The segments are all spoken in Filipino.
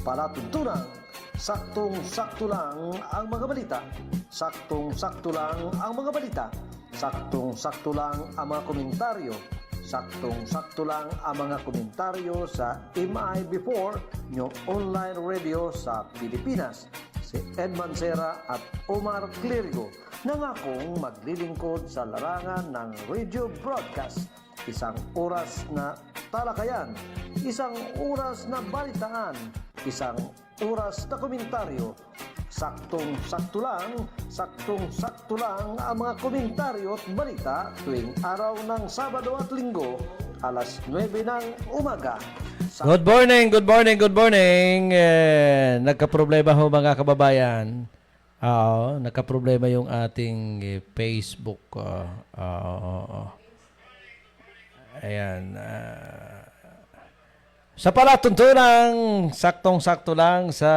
palatuntunan. Saktong-sakto lang ang mga balita. Saktong-sakto lang ang mga balita. Saktong-sakto lang ang mga komentaryo. Saktong-sakto lang ang mga komentaryo sa MI4 New Online Radio sa Pilipinas. Si Edman Sera at Omar Clerigo nangakong maglilingkod sa larangan ng radio broadcast. Isang oras na talakayan, isang oras na balitaan, isang oras na komentaryo. Saktong-sakto lang ang mga komentaryo at balita tuwing araw ng Sabado at Linggo, alas 9 ng umaga. Good morning. Nagka-problema ho mga kababayan. Nagka-problema yung ating Facebook. Ayan. Sa palatuntunang saktong-sakto lang sa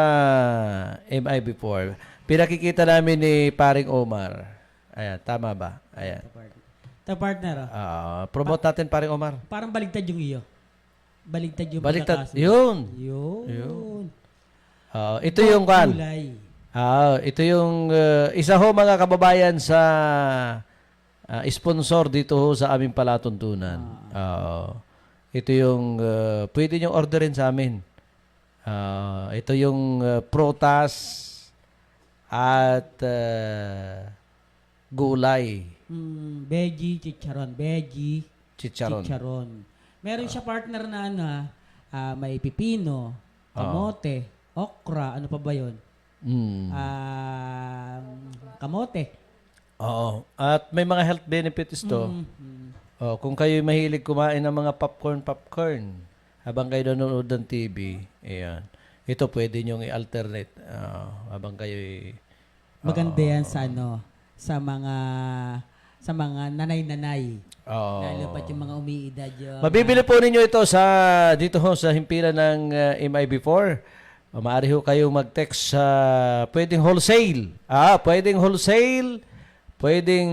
MIB4. Pinakikita namin ni Paring Omar. Ayan, tama ba? Ayan. Partner. Promote natin Paring Omar. Parang baligtad yung iyo. Baligtad yung Baliktad. pagkakasunod. Yun. Ito yung kan. Kulay. Ito yung isa ho mga kababayan sa sponsor dito ho sa aming palatuntunan. Ito yung pwede nyo orderin sa amin. Ito yung prutas at gulay. Veggie, chicharon. Veggie, Chicharon. chicharon. Meron siya partner na may pipino, kamote, okra, ano pa ba yun? Kamote. Oo. At may mga health benefits to. Kung kayo mahilig kumain ng mga popcorn habang kayo nanonood ng TV, ayan. Ito pwede nyong i-alternate habang kayo Maganda yan sa sa mga nanay-nanay. Lalo pat yung mga umiidad yun. Mabibili po ninyo ito dito ho sa himpilan ng MIB4. Maaari ho kayo mag-text sa pwedeng wholesale. Pwedeng wholesale, pwedeng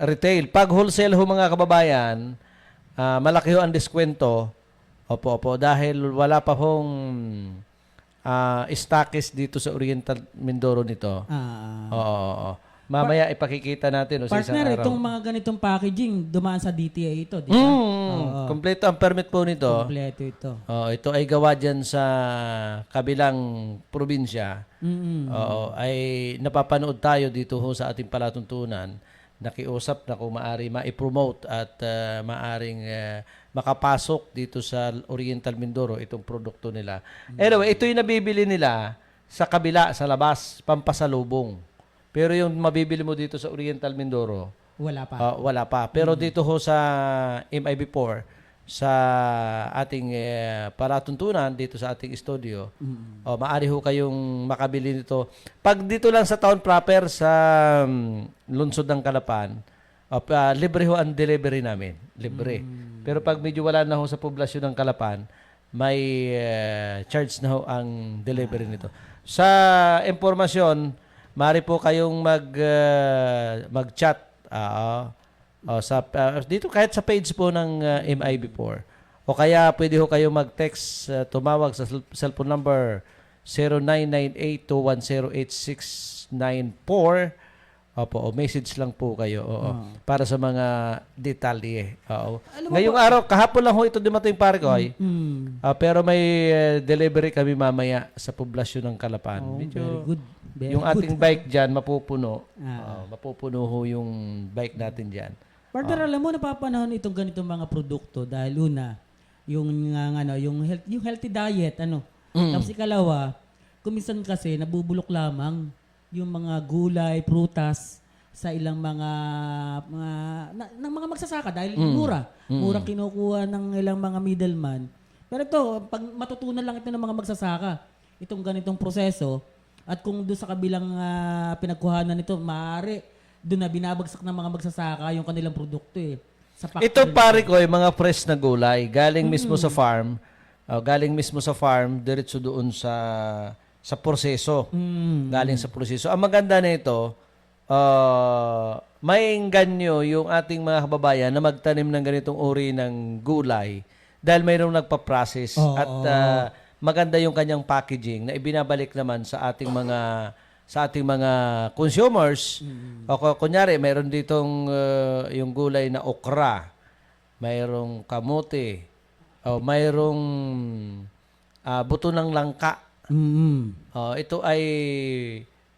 retail. Pag wholesale ho mga kababayan, malaki ho ang diskwento. Opo. Dahil wala pa hong stockist dito sa Oriental Mindoro nito. Oo. Mamaya ipakikita natin sa isang Partner, araw. itong mga ganitong packaging, dumaan sa DTA ito, di ba? Kompleto ang permit po nito. Kompleto ito. Ito ay gawa dyan sa kabilang probinsya. Ay napapanood tayo dito ho sa ating palatuntunan. Nakiusap na kung maaari ma-promote at maaring makapasok dito sa Oriental Mindoro itong produkto nila. Anyway, ito yung nabibili nila sa kabila, sa labas, pampasalubong. Pero yung mabibili mo dito sa Oriental Mindoro, wala pa. Pero dito ho sa MIB4, sa ating palatuntunan, dito sa ating studio, maaari ho kayong makabili nito. Pag dito lang sa town proper, sa lungsod ng Calapan, libre ho ang delivery namin. Libre. Pero pag medyo wala na ho sa poblasyon ng Calapan, may charge na ho ang delivery nito. Sa impormasyon, maaari po kayong mag-chat dito kahit sa page po ng MIB4. O kaya pwede ho kayong mag-text, tumawag sa cellphone number 0998-210-8694. Opo, message lang po kayo para sa mga detalye. Ngayong araw, kahapon lang ho ito dumating pare ko. Pero may delivery kami mamaya sa poblasyon ng Calapan. Very good. Yung ating bike dyan, mapupuno. Mapupuno ho yung bike natin dyan. Partner, alam mo, napapanahon itong ganitong mga produkto dahil una, yung healthy diet, Tapos ikalawa, kuminsan kasi nabubulok lamang yung mga gulay, prutas sa ilang mga magsasaka dahil mura. Murang kinukuha ng ilang mga middleman. Pero ito, pag matutunan lang ito ng mga magsasaka, itong ganitong proseso, at kung doon sa kabilang pinagkuhanan nito, maaari doon na binabagsak ng mga magsasaka yung kanilang produkto Ito pare ko ay mga fresh na gulay, galing mismo sa farm. Diretso doon sa proseso. Galing sa proseso. Ang maganda nito, mainggan nyo yung ating mga kababayan na magtanim ng ganitong uri ng gulay dahil mayroong nagpa-process at maganda yung kanyang packaging na ibinabalik naman sa ating mga consumers. O kunyari, mayroon ditong yung gulay na okra, mayroong kamote, o mayroong buto ng langka. Ito ay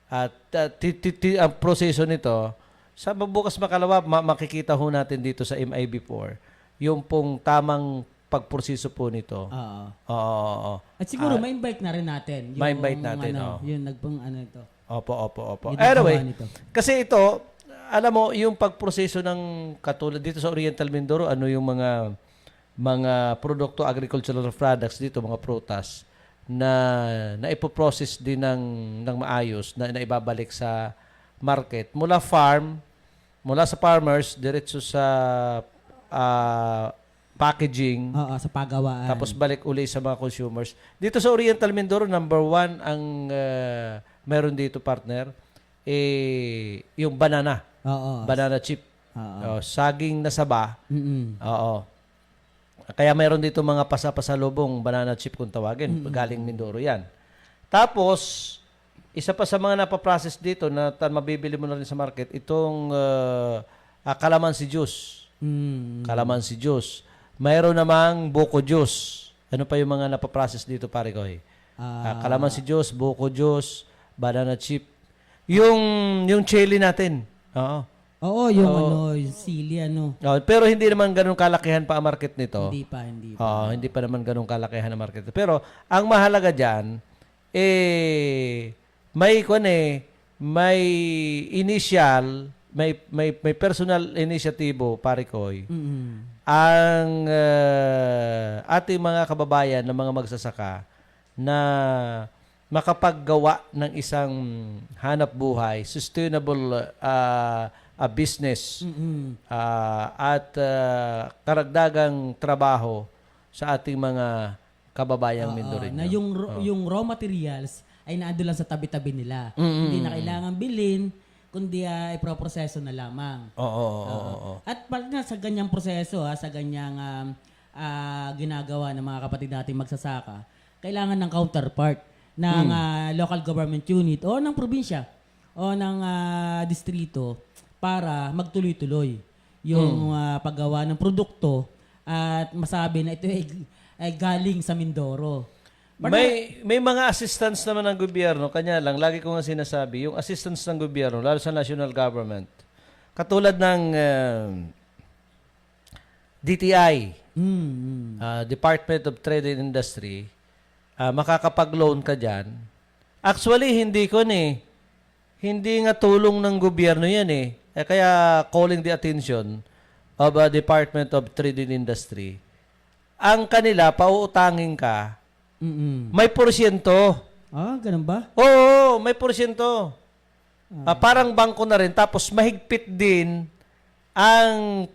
ang proseso nito sa bukas makalawa makikita ho natin dito sa MIB4 yung pong tamang pagproseso po nito. Oo. At siguro ma-invite na rin natin. Ma-invite natin, Yung ito. Opo. Yung Anyway, nagawa nito. kasi ito, alam mo, yung pagproseso ng katulad dito sa Oriental Mindoro, ano yung mga produkto, agricultural products dito, mga prutas, na ipoprocess din ng maayos, na ibabalik sa market. Mula sa farmers, diretso sa packaging, Sa pagawaan. tapos balik uli sa mga consumers. Dito sa Oriental Mindoro, number 1 ang meron dito, partner, yung banana. Banana chip. Saging na saba. Oo. Kaya meron dito mga pasalubong banana chip kung tawagin. Galing Mindoro yan. Tapos, isa pa sa mga napaprocess dito na mabibili mo na rin sa market, itong calamansi juice. Calamansi juice. Mayroon namang buko juice. Ano pa yung mga napaprocess dito, pare ko? Calamansi juice, buko juice, banana chip. Yung chili natin. Yung sili, pero hindi naman ganun kalakihan pa ang market nito. Hindi pa. Hindi pa naman ganun kalakihan ang market. Pero ang mahalaga diyan may initial, may personal initiatibo, pare koy. Ang ating mga kababayan na mga magsasaka na makapaggawa ng isang hanap buhay, sustainable business at karagdagang trabaho sa ating mga kababayang Mindoreño. Na yung raw materials ay naando lang sa tabi-tabi nila. Hindi na kailangan bilhin, kundi iproproseso na lamang. At pag na sa ganyang proseso, sa ganyang ginagawa ng mga kapatid nating magsasaka, kailangan ng counterpart ng local government unit o ng probinsya o ng distrito para magtuloy-tuloy yung paggawa ng produkto at masabi na ito ay galing sa Mindoro. May mga assistance naman ng gobyerno, kanya lang, lagi ko nga sinasabi, yung assistance ng gobyerno, lalo sa national government, katulad ng DTI, Department of Trade and Industry, makakapag-loan ka dyan. Actually, hindi nga tulong ng gobyerno yan kaya calling the attention of Department of Trade and Industry. Ang kanila, pauutangin ka, may porsyento. Ganun ba? Oo, may porsyento. Parang bangko na rin. Tapos mahigpit din ang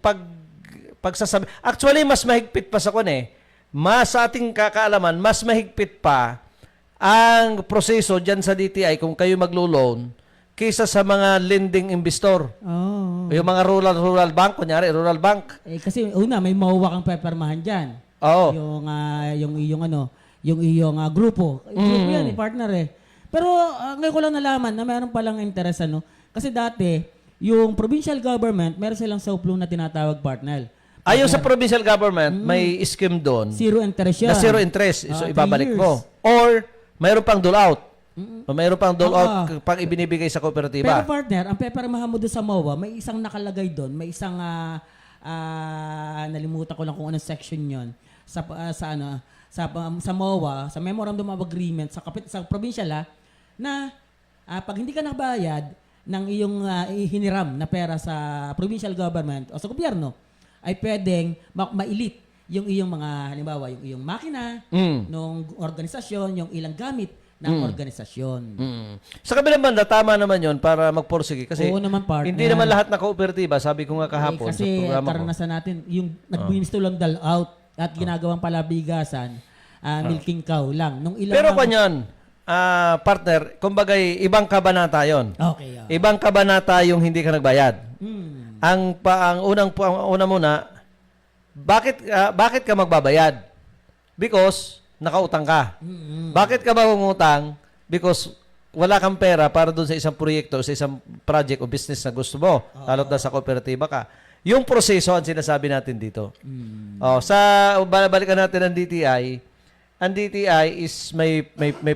pagsasabi. Actually, mas mahigpit pa sa sa ating kakaalaman, mas mahigpit pa ang proseso dyan sa DTI kung kayo maglo-loan kaysa sa mga lending investor. Yung mga rural bank, kunyari, rural bank. Kasi may mauwa kang pepermahan dyan. Yung iyong grupo. Grupo yan, partner Pero ngayon ko lang nalaman na mayroon palang interest Kasi dati, yung provincial government, meron silang SOPLO na tinatawag partner. Ayon sa provincial government, may scheme doon. Zero interest yan. Na zero interest. So, 3 ibabalik years. mo. Or, mayroon pang dole-out. O mayroon pang dole-out pag ibinibigay sa kooperatiba. Pero partner, ang pepermahan mo doon sa MOA, may isang nakalagay doon, may isang nalimutan ko lang kung anong section yon sa MOA, sa Memorandum of Agreement sa provincial na pag hindi ka nakabayad ng iyong hiniram na pera sa provincial government o sa gobyerno, ay pwedeng mailit yung iyong mga, halimbawa, yung iyong makina ng organisasyon, yung ilang gamit ng organisasyon. Sa kabilang banda, tama naman yon para magporsige. Kasi Oo naman, partner. hindi naman lahat na kooperatiba, sabi ko nga kahapon sa kasi programa ko. karanasan natin, yung nag-minister lang out at ginagawang palabigasan, milking cow lang. Nung ilang Pero kanyan, partner, kumbagay, ibang kabanata yon. Okay. Ibang kabanata yung hindi ka nagbayad. Ang una muna, bakit ka magbabayad? Because nakautang ka. Bakit ka mangungutang? Because wala kang pera para doon sa isang proyekto, sa isang project o business na gusto mo. Lalo't na sa kooperatiba ka. Yung proseso ang sinasabi natin dito. Balikan natin ang DTI. Ang DTI is may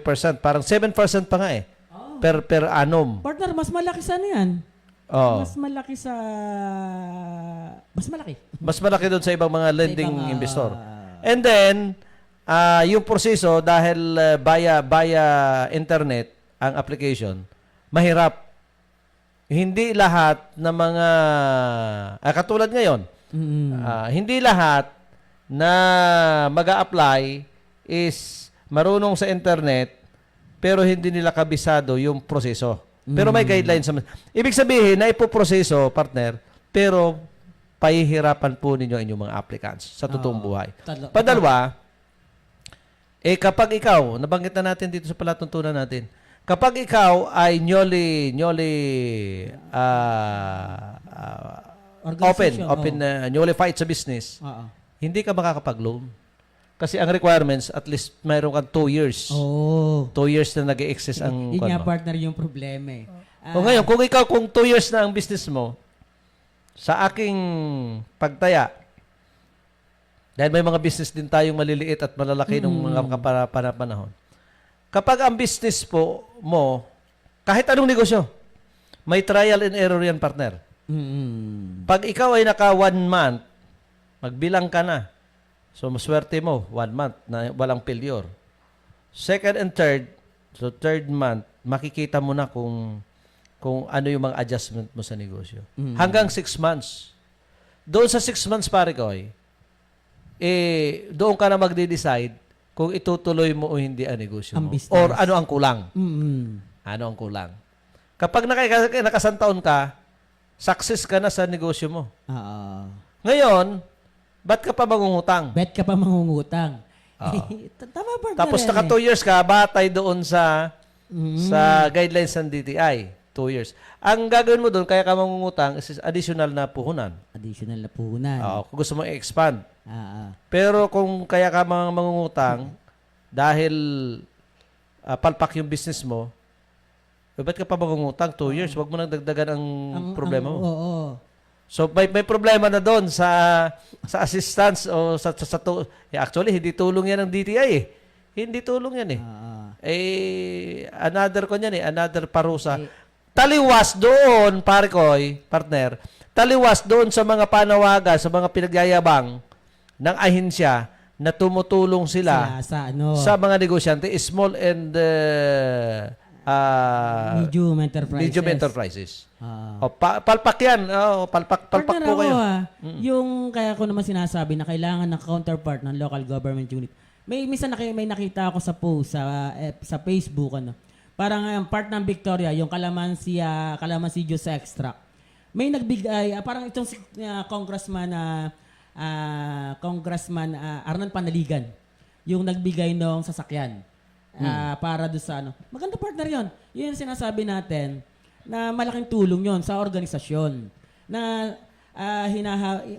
percent. Parang 7% pa nga eh. Per annum. Partner, mas malaki sana yan. Oh. Mas malaki sa... Mas malaki. Mas malaki doon sa ibang mga lending ibang, investor. And then, yung proseso, dahil via internet, ang application, mahirap. Hindi lahat ng mga... katulad ngayon, hindi lahat na mag-a-apply is marunong sa internet, pero hindi nila kabisado yung proseso. Pero may guidelines. Ibig sabihin na ipoproseso, partner, pero pahihirapan po ninyo ang inyong mga applicants sa totoong buhay. Padalwa, kapag ikaw, nabanggit na natin dito sa palatuntunan natin, kapag ikaw ay newly newly fight sa business, hindi ka makakapag-loan. Kasi ang requirements, at least mayroon kang 2 years. 2 years na nag-exist ang... Yun nga, partner, yung problema eh. O ngayon, kung 2 years na ang business mo, sa aking pagtaya, dahil may mga business din tayong maliliit at malalaki nung mga panahon. Kapag ang business po mo, kahit anong negosyo, may trial and error yan, partner. Pag ikaw ay naka 1 month, magbilang ka na. So, maswerte mo, 1 month na walang failure. Second and third, so third month, makikita mo na kung ano yung mga adjustment mo sa negosyo. Hanggang 6 months. Doon sa 6 months, pare ko, doon ka na magde-decide kung itutuloy mo o hindi ang negosyo mo. Or ano ang kulang. Ano ang kulang. Kapag nakasantaon ka, success ka na sa negosyo mo. Ngayon, ba't ka pa mangungutang? Tama, partner. Tapos naka 2 years ka, batay doon sa guidelines ng DTI. 2 years. Ang gagawin mo doon, kaya ka mangungutang, is additional na puhunan. Kung gusto mo i-expand. Pero kung kaya ka mangungutang, dahil palpak yung business mo, ba't ka pa mangungutang? 2 years, wag mo nang dagdagan ang problema mo. So may problema na doon sa assistance o actually hindi tulong yan ng DTI eh. Hindi tulong yan eh. Another parusa. Taliwas doon, partner. Taliwas doon sa mga panawagan, sa mga pinagyayabang ng ahensya na tumutulong sila sa mga negosyante, small and medium enterprises. Palpak yan. Palpak Partner, po kayo. Yung kaya ko naman sinasabi na kailangan ng counterpart ng local government unit. Minsan may nakita ako sa post sa Facebook Parang part ng Victoria, yung Calamansi Juice Extract. May nagbigay parang itong Congressman Arnan Panaligan, yung nagbigay ng sasakyan. Para do sa Maganda, partner yon. Yun yung sinasabi natin na malaking tulong yon sa organisasyon. Na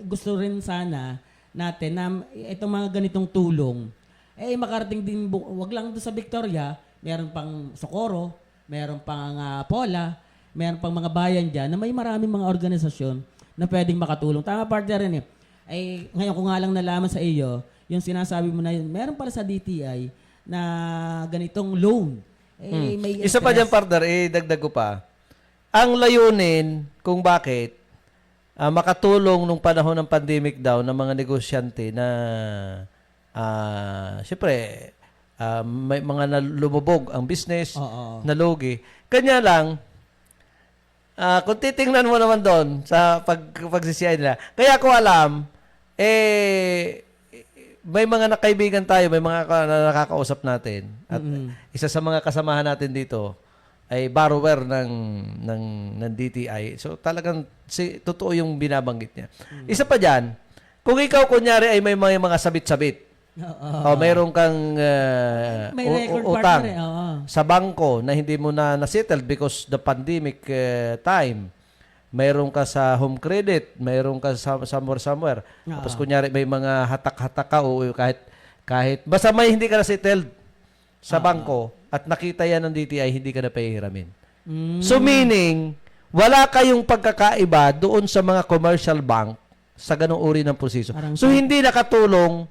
gusto rin sana natin na itong mga ganitong tulong makarating din, wag lang doon sa Victoria, meron pang Socorro, meron pang Pola, meron pang mga bayan dyan na may maraming mga organisasyon na pwedeng makatulong. Tama, partner rin ngayon ko nga lang nalaman sa iyo, yung sinasabi mo na yun, meron pala sa DTI na ganitong loan. May isa pa dyan, partner, dagdag ko pa. Ang layunin kung bakit makatulong nung panahon ng pandemic daw ng mga negosyante na siyempre may mga lumubog ang business, nalugi. Kanya lang, kung titingnan mo naman doon sa pagsisiyay nila, kaya ko alam, may mga nakaibigan tayo, may mga nakakausap natin. At isa sa mga kasamahan natin dito ay borrower ng DTI. So talagang totoo yung binabanggit niya. Isa pa diyan, kung ikaw kunyari ay may mga sabit-sabit. Mayroon kang may record utang partner, sa bangko na hindi mo na na-settle because the pandemic time. Mayroon ka sa home credit, mayroon ka sa somewhere. Tapos kunyari may mga hatak-hatak ka o Kahit, basta may hindi ka na settled sa bangko at nakita yan ng DTI, hindi ka na pahihiramin. So meaning, wala kayong pagkakaiba doon sa mga commercial bank sa ganung uri ng proseso. So hindi nakatulong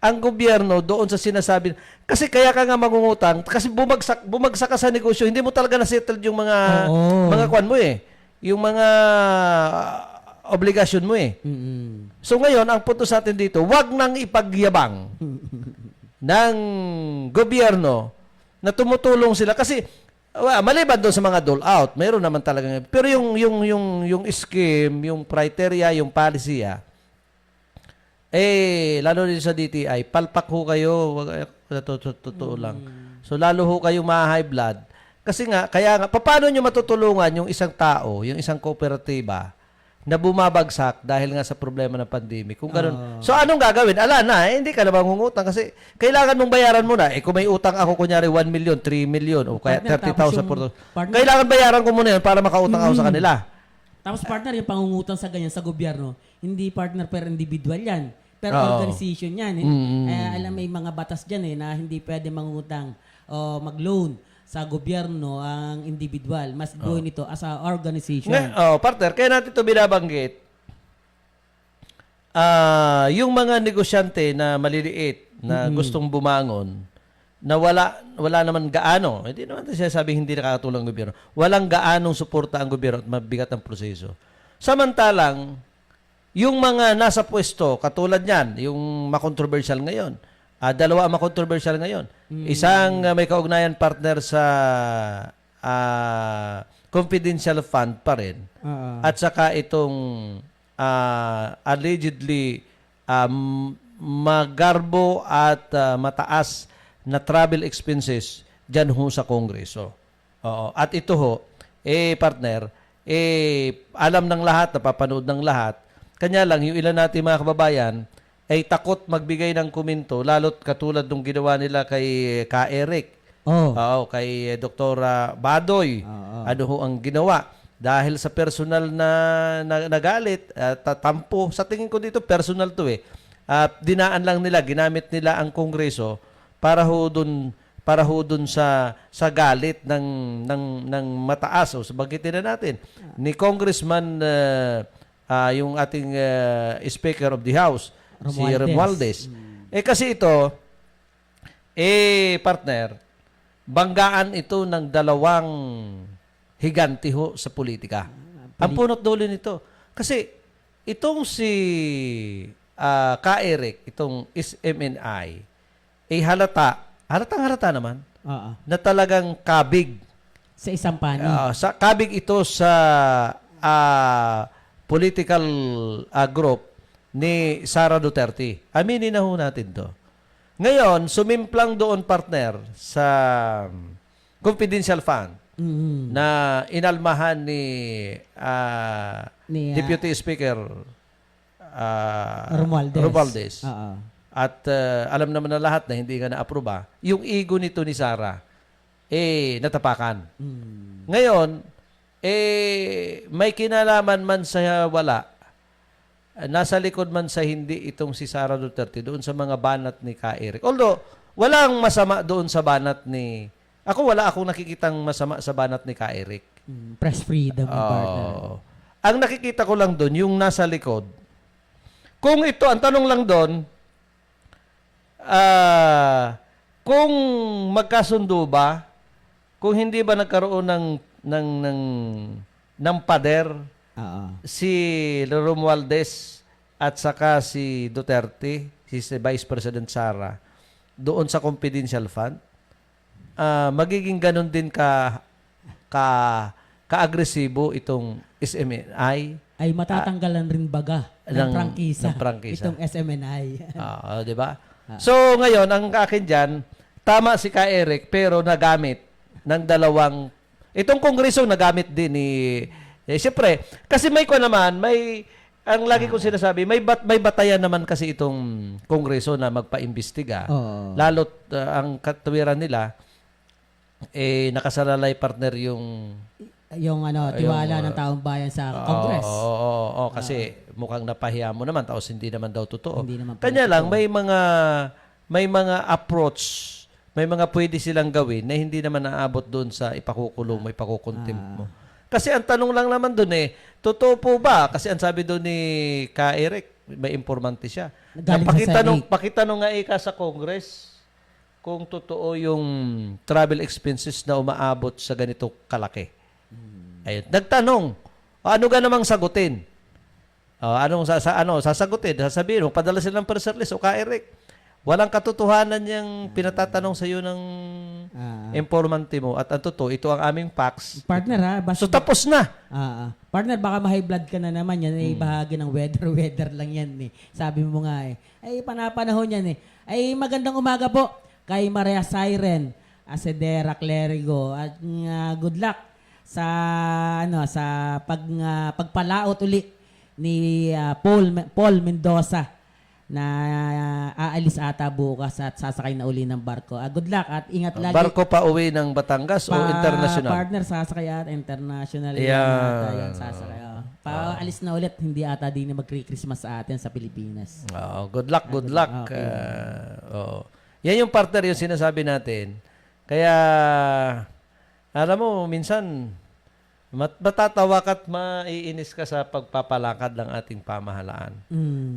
ang gobyerno doon sa sinasabi. Kasi kaya ka nga mangungutang, kasi bumagsak ka sa negosyo, hindi mo talaga na-settled yung mga kwan mo eh. Yung mga obligasyon mo eh. So ngayon, ang punto sa atin dito, wag nang ipagyabang ng gobyerno na tumutulong sila kasi maliban doon sa mga dole out, mayroon naman talaga. Pero yung scheme, yung criteria, yung policy, lalo din sa DTI, palpak ho kayo, totoo lang. So lalo ho kayo ma-high blood. Kasi nga, kaya nga, paano nyo matutulungan yung isang tao, yung isang kooperatiba, na bumabagsak dahil nga sa problema ng pandemic. Kung ganun. So, anong gagawin? Ala na, hindi ka na mangungutang kasi kailangan mong bayaran mo na. Kung may utang ako, kunyari 1 million, 3 million, o kaya 30,000 per kailangan bayaran ko muna yun para makautang ako sa kanila. Tapos partner, yung pangungutang sa ganyan sa gobyerno, hindi partner per individual yan. Per organization yan. Alam, may mga batas dyan na hindi pwede mangutang o mag-loan sa gobyerno ang individual. Mas gawin ito as a organization. Partner, kaya natin ito binabanggit. Yung mga negosyante na maliliit na gustong bumangon, na wala naman gaano, hindi naman siya sabi hindi nakakatulong ang gobyerno. Walang gaanong suporta ang gobyerno at mabigat ang proseso. Samantalang, yung mga nasa pwesto, katulad yan, yung makontroversial ngayon, dalawa ang makontroversial ngayon. Isang may kaugnayan partner sa confidential fund pa rin. At saka itong allegedly magarbo at mataas na travel expenses dyan ho sa Kongreso. At ito ho, partner, alam ng lahat, napapanood ng lahat. Kanya lang, yung ilan natin mga kababayan, ay takot magbigay ng komento, lalo't katulad nung ginawa nila kay Ka-Eric. Kay Dr. Badoy. Ano ho ang ginawa? Dahil sa personal na nagalit, tampo, sa tingin ko dito, personal to dinaan lang nila, ginamit nila ang Kongreso para ho dun sa galit ng mataas. So, banggitin na natin. Ni Congressman, yung ating Speaker of the House, si Romualdez. Kasi ito, partner, banggaan ito ng dalawang higanti ho sa politika. Ang punot dulo nito. Kasi itong si Ka-Eric, itong SMNI, halatang-halata naman, na talagang kabig. Sa isang panig. Kabig ito sa political group ni Sara Duterte. Aminin na ho natin to. Ngayon, sumimplang doon partner sa confidential fund na inalmahan ni Deputy Speaker Romualdez. At alam naman na lahat na hindi ka na-aproba. Yung ego nito ni Sara, natapakan. Ngayon, may kinalaman man sa wala, nasa likod man sa hindi itong si Sara Duterte doon sa mga banat ni Ka-Eric. Although, walang masama doon sa banat ni... wala akong nakikitang masama sa banat ni Ka-Eric. Press freedom. Partner. Ang nakikita ko lang doon, yung nasa likod. Kung ito, ang tanong lang doon, kung magkasundo ba, kung hindi ba nagkaroon ng pader, si Romualdez at saka si Duterte, si Vice President Sara, doon sa confidential fund, magiging ganun din ka-agresibo itong SMNI. Ay matatanggalan rin baga ng prangkisa. Itong SMNI. Di ba? So ngayon, ang akin dyan, tama si Ka-Eric pero nagamit ng dalawang, itong kongreso nagamit din ni siyempre, kasi ang lagi kong sinasabi, may batayan naman kasi itong kongreso na magpa-imbestiga. Lalo't ang katuwiran nila, nakasalalay partner yung tiwala ng taong bayan sa Congress. Kasi mukhang napahiya mo naman, tapos hindi naman daw totoo. Hindi naman Kanya lang, may may mga approach, may mga pwede silang gawin na hindi naman naabot doon sa ipakukulong, may pakukontempt mo. Kasi ang tanong lang naman doon totoo po ba? Kasi ang sabi doon ni Ka Eric, may informante siya. Galing sa Senate. Pakitanong nga ika sa Congress kung totoo yung travel expenses na umaabot sa ganito kalaki. Ayun. Nagtanong, ano ga namang sagutin? Anong sasagutin? Sasabihin mo, padala silang press release o Ka Eric. Walang katotohanan yung pinatatanong sa iyo ng informante mo at ang totoo, ito ang aming facts. Partner So tapos na. Partner, baka ma-high blood ka na naman. Yan ay bahagi ng weather lang yan Sabi mo nga Ay panapanahon yan Ay magandang umaga po kay Maria Siren, Asedera Clerigo. At good luck sa pagpalaot uli ni Paul Mendoza na aalis ata bukas at sasakay na uli ng barko. Good luck at ingat lagi. Barko pa uwi ng Batangas o international? Partner, sasakay at international. Yan. Sasakay. Paalis na ulit. Hindi ata din na mag-Christmas sa atin sa Pilipinas. Good luck. Okay. Yan yung partner yung sinasabi natin. Kaya, alam mo, minsan, matatawa ka at maiinis ka sa pagpapalakad ng ating pamahalaan.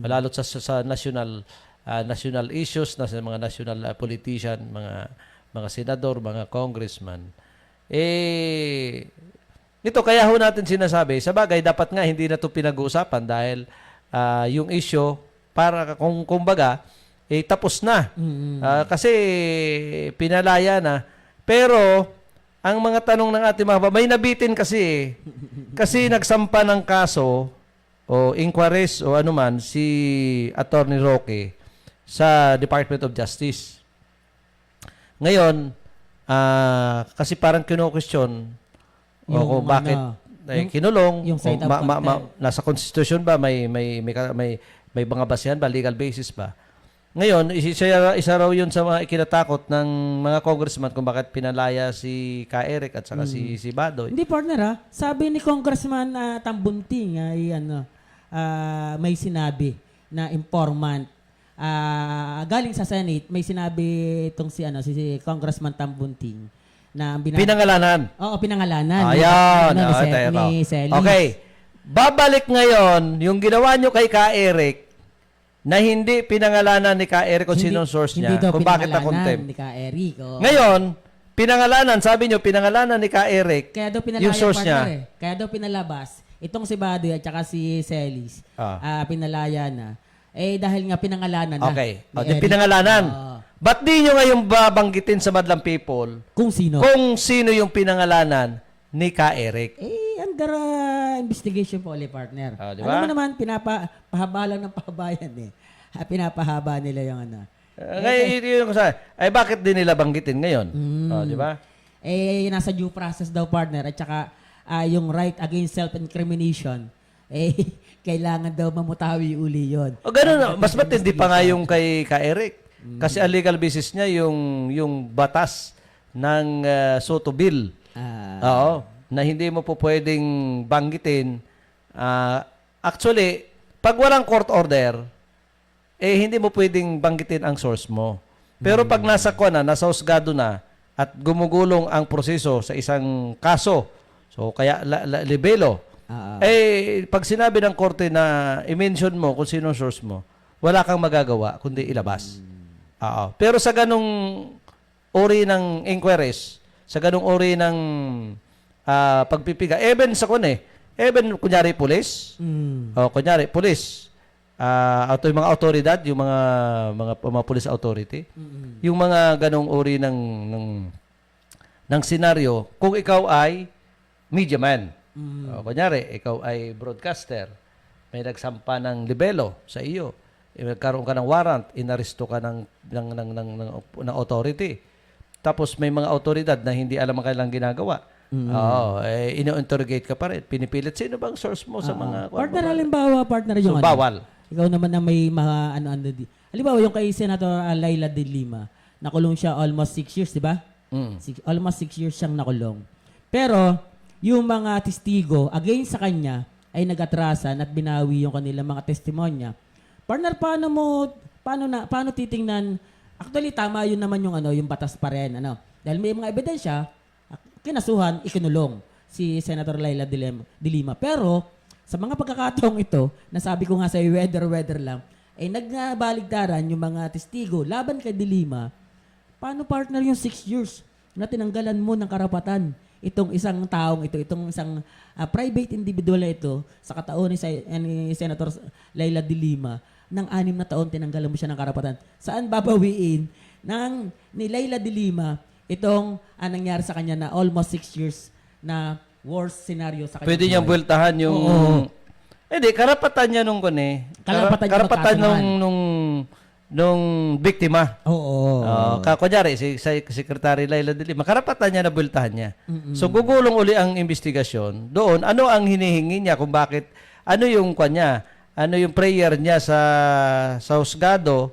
Lalo sa national issues, na sa mga national politician, mga senador, mga congressman. Ito kaya ho natin sinasabi, sa bagay dapat nga hindi na 'to pinag-uusapan dahil yung issue para kumbaga tapos na. Kasi pinalaya na. Pero ang mga tanong ng ating mga may nabitin kasi kasi nagsampa ng kaso o inquiries o anuman si Attorney Roque sa Department of Justice. Ngayon, kasi parang kino-question kung bakit kinulong, yung side of nasa constitution ba, may mga basehan ba, legal basis ba? Ngayon, isa raw yun sa mga ikinatakot ng mga congressman kung bakit pinalaya si Ka Eric at saka si Badoy. Hindi, partner sabi ni Congressman Tambunting ay may sinabi na informant. Galing sa Senate, may sinabi itong si Congressman Tambunting na pinangalanan. Oo, pinangalanan. Ayan. Ni Celis. Okay. Babalik ngayon yung ginawa nyo kay Ka Eric na hindi pinangalanan ni Ka Eric kung sinong source niya, kung bakit na contempt. Ni Ka Eric. Ngayon, pinangalanan, sabi nyo, pinangalanan ni Ka Eric kaya daw yung source niya. Kaya daw pinalabas. Itong si Badoy at saka si Celis, pinalaya na. Dahil nga pinangalanan na. Okay. Pinangalanan. Ba't di nyo ngayon babanggitin sa madlang people kung sino? Kung sino yung pinangalanan ni Ka Eric? Under investigation po ulit, partner. Diba? Alam mo naman, pinapahaba lang ng pahabayan pinapahaba nila yung Ngayon, yun ko ay bakit din nila banggitin ngayon? Di ba? Nasa due process daw, partner. At saka, yung right against self-incrimination, kailangan daw mamutawi uli yun. Ganun. Mas matindi pa nga yung kay Ka Eric. Kasi ang legal basis niya yung batas ng Soto Bill. Na hindi mo po pwedeng banggitin. Actually, pag walang court order, hindi mo pwedeng banggitin ang source mo. Pero pag nasa nasa husgado na, at gumugulong ang proseso sa isang kaso, so kaya libelo, pag sinabi ng korte na i-mention mo kung sino source mo, wala kang magagawa kundi ilabas. Pero sa ganong uri ng inquiries, sa ganong uri ng pagpipiga, even sa even kunyari pulis, kunyari pulis, yung mga autoridad, yung mga police authority, yung mga ganong uri ng senaryo, kung ikaw ay media man, kunyari, ikaw ay broadcaster, may nagsampa ng libelo sa iyo, nagkaroon ka ng warrant, inaresto ka ng authority, tapos may mga autoridad na hindi alam ang kailang ginagawa, ino-interrogate ka pa rin. Pinipilit, sino bang source mo sa mga... Partner, halimbawa, partner yung bawal. Ikaw naman na may mga halimbawa, yung kay Senator Laila de Lima, nakulong siya almost 6 years, di ba? Almost 6 years siyang nakulong. Pero, yung mga testigo against sa kanya ay nag-atrasan at binawi yung kanilang mga testimonya. Partner, paano titingnan Actually, tama yun naman yung yung batas pa rin. Dahil may mga ebidensya, kinasuhan, ikinulong si Senator Laila de Lima. Pero, sa mga pagkakataong ito, nasabi ko nga sa weather lang, nagbaligtaran yung mga testigo laban kay de Lima. Paano partner yung 6 years na tinanggalan mo ng karapatan itong isang taong ito, itong isang private individual na ito sa kataon ni Senator Laila de Lima ng 6 na taon tinanggalan mo siya ng karapatan. Saan babawiin ni Laila de Lima itong nangyari sa kanya na almost 6 years na worst scenario sa kanya? Pwede niyang buweltahan yung... Hindi, karapatan niya nung karapatan nung biktima. Oo. Kunyari, si Secretary Laila de Lima, karapatan niya na buweltahan niya. So, gugulong uli ang investigasyon. Doon, ano ang hinihingi niya kung bakit, ano yung prayer niya sa husgado,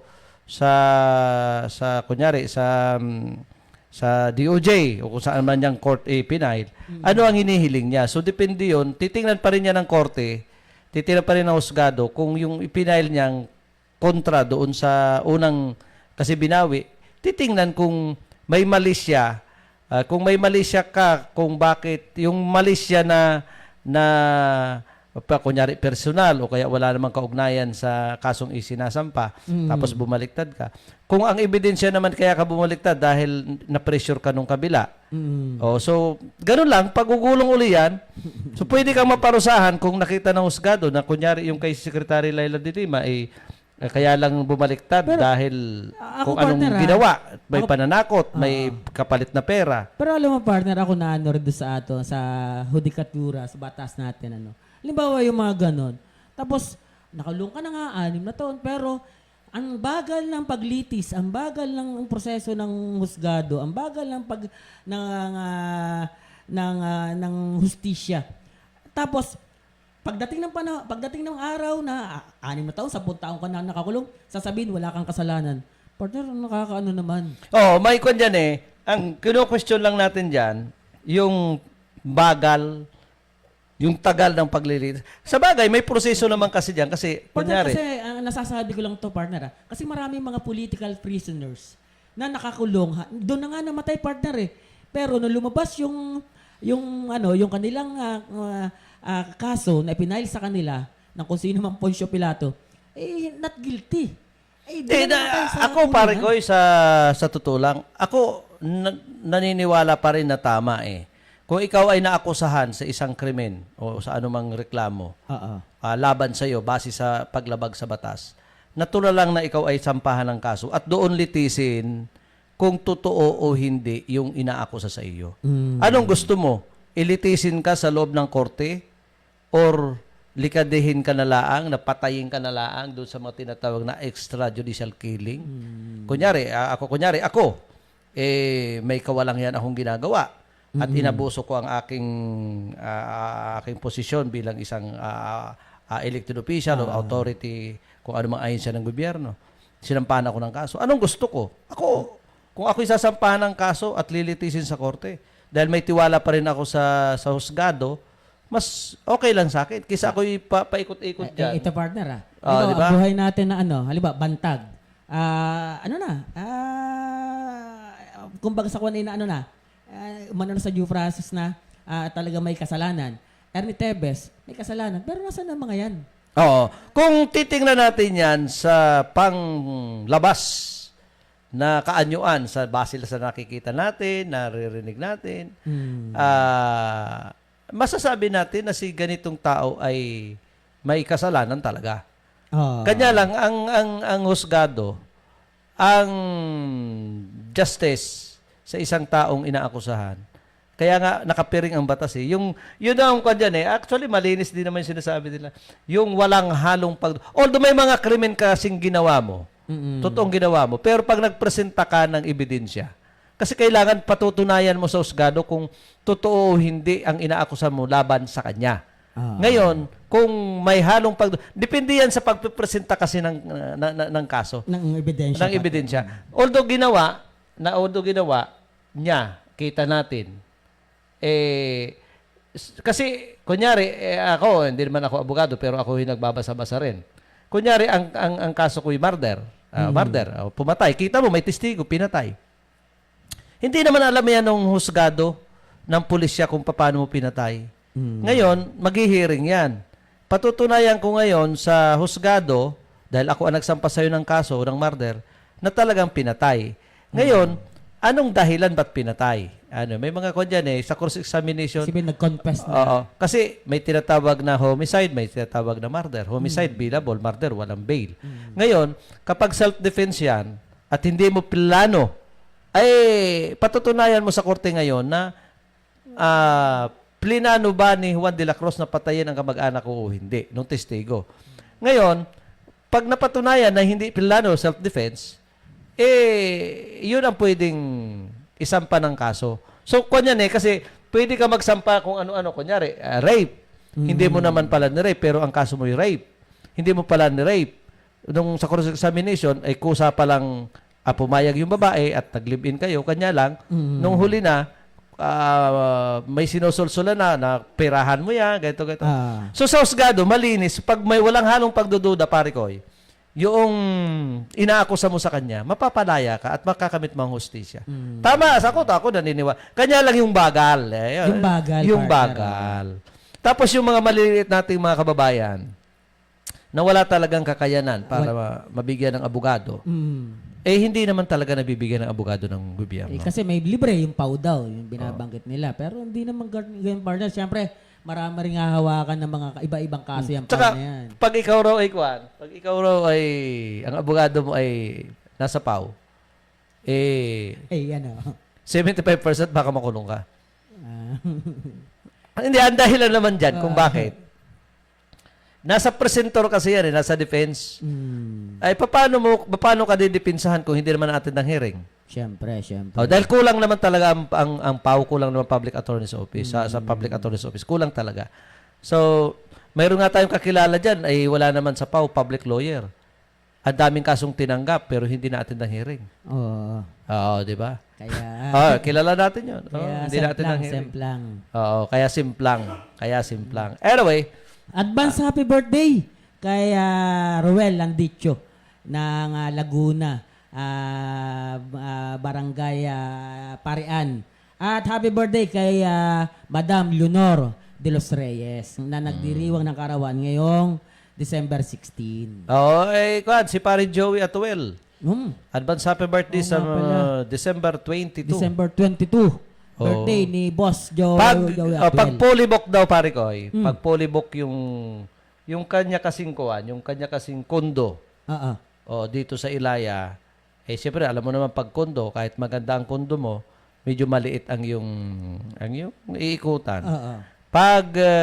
kunyari, sa DOJ o kung saan man niyang court pinail, ano ang hinihiling niya. So, depende yun. Titingnan pa rin niya ng korte, titingnan pa rin ng husgado kung yung ipinail niyang kontra doon sa unang kasi binawi, titingnan kung may mali siya. Kung may mali siya kung bakit yung mali siya na kunyari personal o kaya wala namang kaugnayan sa kasong isinasampa, tapos bumaliktad ka. Kung ang ebidensya naman kaya ka bumaliktad dahil na-pressure ka nung kabila. So, ganun lang, pagugulong uli yan, so pwede kang maparusahan kung nakita ng husgado na kunyari yung kay Secretary Laila de Lima kaya lang bumaliktad dahil kung anong ginawa. May pananakot, may kapalit na pera. Pero alam mo partner, ako na rin doon sa hudikatura, sa batas natin. Halimbawa yung mga ganon. Tapos, nakulong ka na nga 6 na taon, pero ang bagal ng paglitis, ang bagal ng proseso ng husgado, ang bagal ng ng hustisya. Tapos, pagdating ng araw na 6 na taon, 10 taon ka na nakakulong, sasabihin wala kang kasalanan. Partner, nakakaano naman. May kwan dyan ang kino-question lang natin dyan, yung bagal, yung tagal ng paglilitis. Sa bagay, may proseso naman kasi dyan. Kasi, Partner, kunyari, kasi nasasabi ko lang to partner. Kasi maraming mga political prisoners na nakakulong. Doon na nga namatay partner Pero nung lumabas yung kanilang kaso na ipinail sa kanila ng kung sino mang Poncio Pilato, not guilty. Ako pare ko sa totoo lang, ako naniniwala pa rin na tama Kung ikaw ay naakusahan sa isang krimen o sa anumang reklamo laban sa iyo base sa paglabag sa batas, natural lang na ikaw ay sampahan ng kaso at doon litisin kung totoo o hindi yung inaakusa sa iyo. Anong gusto mo? Ilitisin ka sa loob ng korte or likadehin ka na laang, napatayin ka na laang doon sa mga tinatawag na extrajudicial killing? Kunyari, ako, may kawalangian akong ginagawa at inabuso ko ang aking posisyon bilang isang elected official o authority kung ano mang ahensya ng gobyerno. Sinampahan ako ng kaso. Anong gusto ko? Kung ako'y sasampahan ng kaso at lilitisin sa korte, dahil may tiwala pa rin ako sa husgado, mas okay lang sa akin. Kisa ako'y paikot-ikot dyan. Ito partner diba? Ang buhay natin na halimbawa, bantag. Kumbaga sa kuwan umano na sa due process na talaga may kasalanan. Ernie Tebes, may kasalanan. Pero nasaan ang mga yan? Kung titingnan natin yan sa panglabas na kaanyuan sa base sa nakikita natin, naririnig natin, masasabi natin na si ganitong tao ay may kasalanan talaga. Kanya lang, ang husgado, ang justice sa isang taong inaakusahan. Kaya nga, nakapiring ang batas yun ang kwan dyan Actually, malinis din naman yung sinasabi nila. Yung walang halong although may mga krimen kasing ginawa mo, totoong ginawa mo, pero pag nagpresenta ka ng ebidensya, kasi kailangan patutunayan mo sa husgado kung totoo o hindi ang inaakusan mo laban sa kanya. Ngayon, kung may halong depende yan sa pagpipresenta kasi ng kaso. Ng ebidensya. Although ginawa niya, kita natin, kasi, kunyari, ako, hindi naman ako abogado, pero ako yung nagbabasa-basa rin. Kunyari, ang kaso ko'y murder, Murder. Pumatay. Kita mo, may testigo, pinatay. Hindi naman alam yan ng husgado ng pulisya kung paano mo pinatay. Ngayon, maghihiring yan. Patutunayan ko ngayon sa husgado, dahil ako ang nagsampa sa'yo ng kaso ng murder, na talagang pinatay. Ngayon, anong dahilan ba't pinatay? May mga kwan dyan sa cross-examination. Kasi nag-confess na. Oo. Kasi may tinatawag na homicide, may tinatawag na murder. Homicide, bailable. Murder, walang bail. Ngayon, kapag self-defense yan, at hindi mo plano, ay patutunayan mo sa korte ngayon na plinano ba ni Juan de la Cruz na patayin ang kamag-anak ko o hindi, nung testigo. Ngayon, pag napatunayan na hindi plano, self-defense, yun ang pwedeng isampa ng kaso. So, kunyan kasi pwede ka magsampa kung ano-ano. Kunyari, rape. Hindi mo naman pala ni-rape, pero ang kaso mo yung rape. Hindi mo pala ni-rape. Nung sa cross-examination, ay kusa palang pumayag yung babae at nag-live-in kayo. Kanya lang, nung huli na, may sinusulsulan na perahan mo yan, ganito. So, sa husgado, malinis. Pag may walang halong pagdududa, pare ko, yung inaakusa mo sa kanya, mapapalaya ka at makakamit mo ang hustisya. Tama, ako naniniwala. Kanya lang yung bagal. Yung bagal. Tapos yung mga maliliit nating mga kababayan na wala talagang kakayanan para mabigyan ng abogado, hindi naman talaga nabibigyan ng abogado ng gobyerno. Kasi may libre yung PAW daw, yung binabanggit nila. Pero hindi naman ganyan partner. Siyempre, marami rin hahawakan ng mga iba-ibang kaso yung PAW Tsaka, na yan. pag ikaw raw ay, ang abogado mo ay nasa PAW, 75% baka makulong ka. Hindi, ang dahilan naman dyan kung bakit. Nasa presentor kasi yan, nasa defense. Ay, paano ka didipinsahan kung hindi naman natin ng hearing? Siyempre. Dahil kulang naman talaga ang PAW, kulang naman Public Attorney's Office. Sa Public Attorney's Office, kulang talaga. So, mayroon nga tayong kakilala dyan, ay wala naman sa PAW, public lawyer. Ang daming kasong tinanggap, pero hindi natin ng hearing. Oo, di ba? Kaya, kilala natin yun. Hindi natin ng hearing. Oo, kaya simplang. Anyway, advance happy birthday kay Ruel Landicho ng Laguna, Barangay Parian. At happy birthday kay Madam Leonor de los Reyes na nagdiriwang ng karawan ngayong December 16. si Pare Joey Atuel. Advance happy birthday sa December 22. December 22. Birthday ni Boss Joey Atuel. Pag polybok daw, pare ko, pag polybok yung kanya kasing kondo, dito sa Ilaya, siyempre, alam mo naman pag kondo, kahit maganda ang kondo mo, medyo maliit ang yung iikutan.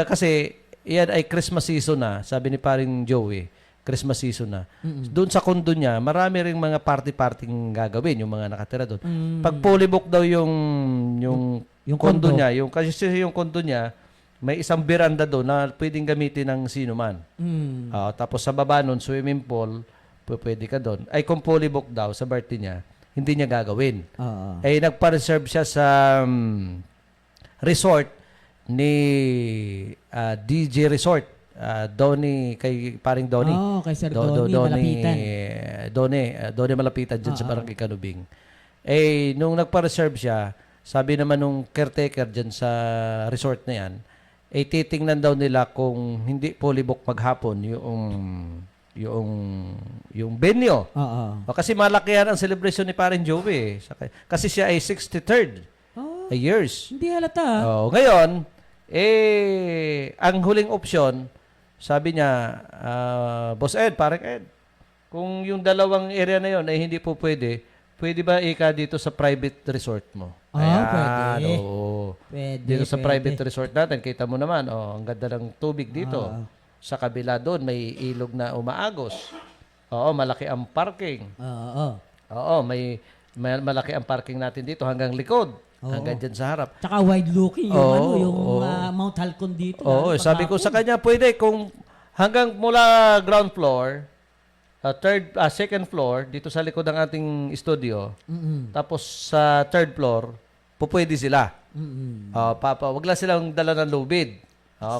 Kasi, yan ay Christmas season na, sabi ni paring Joey, Christmas season na. Doon sa kondo niya, marami ring mga party-parting gagawin, yung mga nakatira doon. Pag polybok daw yung kondo niya, kasi yung kondo niya, may isang beranda doon na pwedeng gamitin ng sino man. Tapos sa baba nun, swimming pool, pwede ka doon. Ay kung polybok daw sa birthday niya, hindi niya gagawin. Nagpa-reserve siya sa resort ni DJ Resort. Kay paring Donnie. Kay Sir Donnie Malapitan. Donnie Malapitan dyan sa Barangay Canubing. Nung nagpa-reserve siya, sabi naman nung caretaker dyan sa resort na yan, titingnan daw nila kung hindi polybok maghapon yung venue. Kasi malaki yan ang celebration ni paring Joey. Kasi siya ay 63rd years. Hindi halata. Ngayon, ang huling option, sabi niya, Boss Ed, parang Ed, kung yung dalawang area na yon ay hindi po pwede ba dito sa private resort mo? Pwede. Dito sa private resort natin, kita mo naman, ang ganda ng tubig dito. Sa kabila doon, may ilog na umaagos. Malaki ang parking. May malaki ang parking natin dito hanggang likod. Hanggang dyan sa harap. Tsaka wide-looking yung Mount Halcon dito. Sabi ko sa kanya, pwede kung hanggang mula ground floor, second floor, dito sa likod ng ating studio, tapos sa third floor, pwede sila. Wag lang silang dala ng lubid.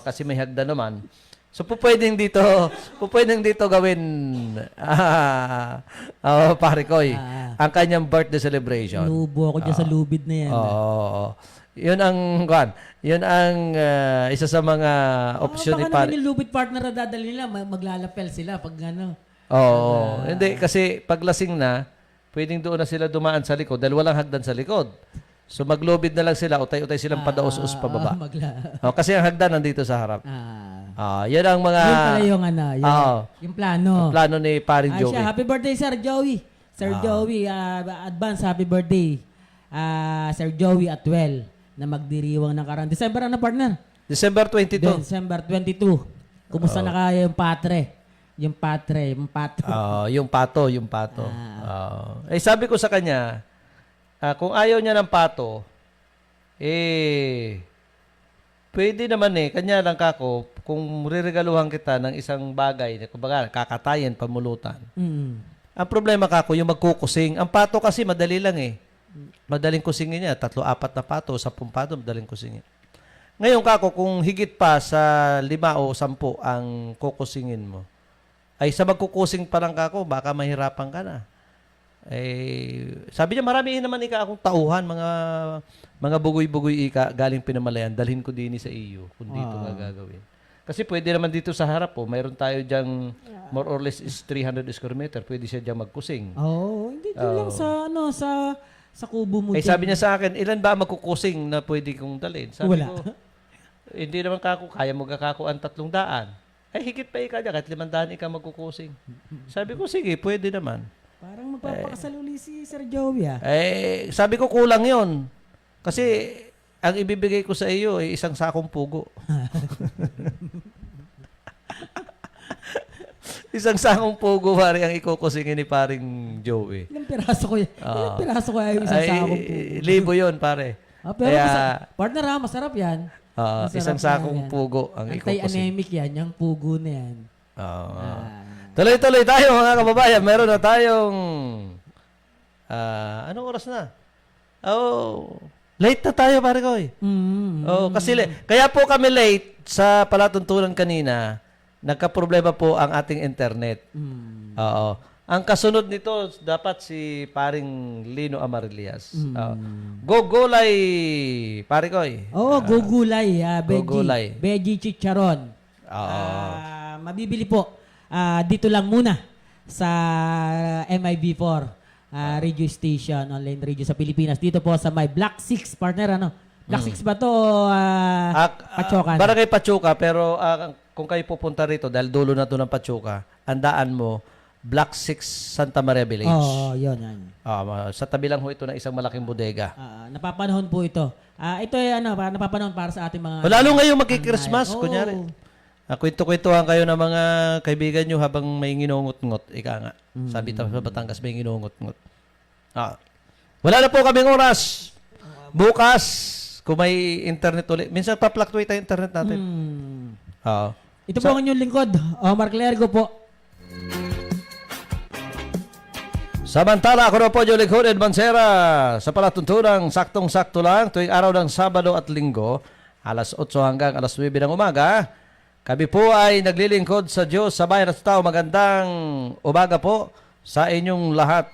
Kasi may hagdan naman. So, pupwedeng dito gawin, pare Koy, ang kanyang birthday celebration. Lubo ako dyan sa lubid na yan. Oo. Yun ang, isa sa mga option ni Baka pare. naman yung lubid partner na dadali nila, maglalapel sila pag ano. Oo. Hindi, kasi paglasing na, pwedeng doon na sila dumaan sa likod dahil walang hagdan sa likod. So maglubid na lang sila, utay-utay silang padaos-us pababa. Kasi ang hagdan nandito sa harap. Yan ang mga... Yun pala yung ano, yung plano. Plano ni paring Joey. Siya, happy birthday, Sir Joey. Sir Joey, advance happy birthday. Sir Joey Atwell, na magdiriwang ng karang. December ano, partner? December 22. December 22. Kumusta na kaya yung patre? Yung pato. Yung pato. Sabi ko sa kanya, kung ayaw niya ng pato, pwede naman kanya lang kako, kung riregaluhan kita ng isang bagay, kumbaga, kakatayin, pamulutan. Ang problema kako, yung magkukusing. Ang pato kasi madali lang Madaling kusingin niya. 3-4 na pato, 10 pato, madaling kusingin. Ngayon kako, kung higit pa sa 5 o 10 ang kukusingin mo, ay sa magkukusing pa lang kako, baka mahirapan ka na. Sabi niya, marami naman akong tauhan, mga bugoy-bugoy galing Pinamalayan, dalhin ko din sa iyo kung dito nga gagawin. Kasi pwede naman dito sa harap mayroon tayo diyang more or less is 300 square meter, pwede siya diyang magkusing. Hindi dyan lang sa kubo mo dyan. Sabi niya sa akin, ilan ba magkukusing na pwede kong dalhin? Sabi Wala. ko, hindi naman kako, kaya mo gakako ang 300. Higit pa dyan, kahit 500 magkukusing. Sabi ko, sige, pwede naman. Parang magpapakasal uli si Sir Joey sabi ko kulang yon. Kasi ang ibibigay ko sa iyo ay isang sakong pugo. Isang sakong pugo, pare, ang ikukusingin ni paring Joey. Ilang piraso ko yan? Ilang piraso ko yung isang sakong pugo? Libo yun, pare. Pero partner masarap yan. Isang sakong pugo ang ikukusing. Anti-anemic yan, yung pugo na yan. Tuloy-tuloy tayo mga kababayan. Meron na tayong anong oras na? Late na tayo, pare ko. Kasi kaya po kami late sa palatuntunan kanina. Nagka-problema po ang ating internet. Ang kasunod nito dapat si paring Lino Amarilias. Gogolay, pare ko. Gugulay. Gugulay. Veggie chicharon. Mabibili po. Dito lang muna sa MIB4 radio station, online radio sa Pilipinas. Dito po sa may Block 6, partner, Block 6 ba to? Pachokan. Barangay Pachoka, pero kung kayo pupunta rito, dahil dulo na to ng Pachoka, ang daan mo, Block 6 Santa Maria Village. Yun. Sa tabi lang ho ito ng isang malaking bodega. Napapanahon po ito. Ito ay napapanahon para sa ating mga... Lalo ngayong magki-Christmas, kunyari. Kwento-kwentuhan kayo ng mga kaibigan nyo habang may nginungot-ngot. Ika nga. Sabi tayo sa Batangas, may nginungot-ngot. Wala na po kaming oras. Bukas, kung may internet ulit. Minsan pa-fluctuate ang internet natin. Ito po ang inyong lingkod. Omar Clergo po. Samantala, ako na po yung lingkod, Ed Mancera, sa palatuntunang saktong-sakto lang, tuwing araw ng Sabado at Linggo, alas 8 hanggang alas 9 ng umaga. Kami po ay naglilingkod sa Diyos, sa bayan at sa tao. Magandang umaga po sa inyong lahat.